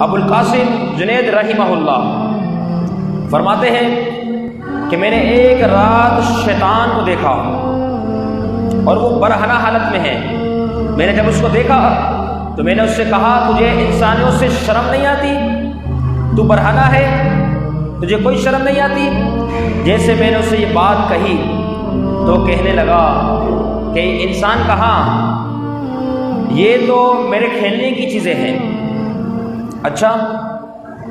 ابو القاسم جنید رحمہ اللہ فرماتے ہیں کہ میں نے ایک رات شیطان کو دیکھا اور وہ برہنہ حالت میں ہے۔ میں نے جب اس کو دیکھا تو میں نے اس سے کہا تجھے انسانوں سے شرم نہیں آتی؟ تو برہنہ ہے، تجھے کوئی شرم نہیں آتی؟ جیسے میں نے اس سے یہ بات کہی تو کہنے لگا کہ انسان کہاں، یہ تو میرے کھیلنے کی چیزیں ہیں۔ اچھا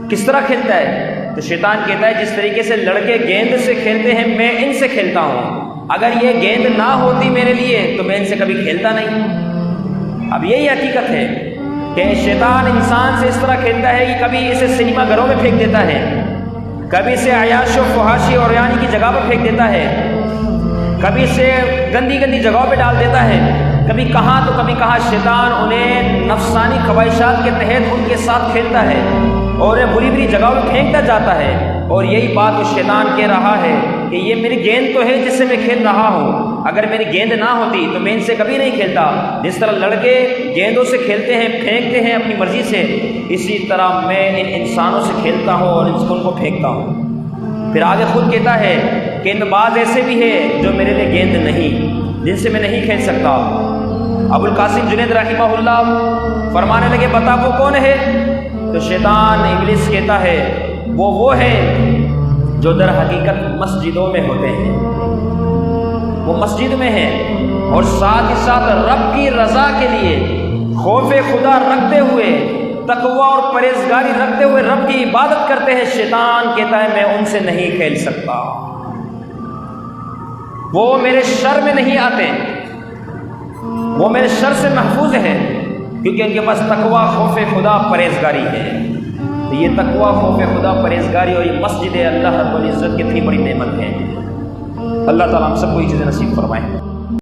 کس طرح کھیلتا ہے؟ تو شیطان کہتا ہے جس طریقے سے لڑکے گیند سے کھیلتے ہیں میں ان سے کھیلتا ہوں، اگر یہ گیند نہ ہوتی میرے لیے تو میں ان سے کبھی کھیلتا نہیں۔ اب یہی حقیقت ہے کہ شیطان انسان سے اس طرح کھیلتا ہے کہ کبھی اسے سنیما گھروں میں پھینک دیتا ہے، کبھی اسے عیاش و فحاشی اور یعنی کی جگہ پر پھینک دیتا ہے، کبھی اسے گندی گندی جگہوں پہ ڈال دیتا ہے، کبھی کہاں تو کبھی کہاں۔ شیطان انہیں نفسانی خواہشات کے تحت ان کے ساتھ کھیلتا ہے اور انہیں بری بری جگہوں پہ پھینکتا جاتا ہے، اور یہی بات وہ شیطان کہہ رہا ہے کہ یہ میری گیند تو ہے جس سے میں کھیل رہا ہوں، اگر میری گیند نہ ہوتی تو میں ان سے کبھی نہیں کھیلتا۔ جس طرح لڑکے گیندوں سے کھیلتے ہیں، پھینکتے ہیں اپنی مرضی سے، اسی طرح میں ان انسانوں سے کھیلتا ہوں اور ان کو پھینکتا ہوں۔ پھر آگے خود کہتا ہے کہ ان بعض ایسے بھی ہیں جو میرے لیے گیند نہیں، جن سے میں نہیں کھیل سکتا۔ ابو القاسم جنید رحمہ اللہ فرمانے لگے بتا وہ کون ہے؟ تو شیطان ابلیس کہتا ہے وہ ہے جو در حقیقت مسجدوں میں ہوتے ہیں، وہ مسجد میں ہیں اور ساتھ ہی ساتھ رب کی رضا کے لیے خوف خدا رکھتے ہوئے، تقوی اور پرہیزگاری رکھتے ہوئے رب کی عبادت کرتے ہیں۔ شیطان کہتا ہے میں ان سے نہیں کھیل سکتا، وہ میرے شر میں نہیں آتے، وہ میرے شر سے محفوظ ہیں کیونکہ ان کے پاس تقوی، خوف خدا، پرہیزگاری ہے۔ تو یہ تقوی، خوف خدا، پرہیزگاری اور یہ مسجد اللہ رب العزت کی اتنی بڑی نعمت ہے۔ اللہ تعالیٰ ہم سب کو یہ چیزیں نصیب فرمائے۔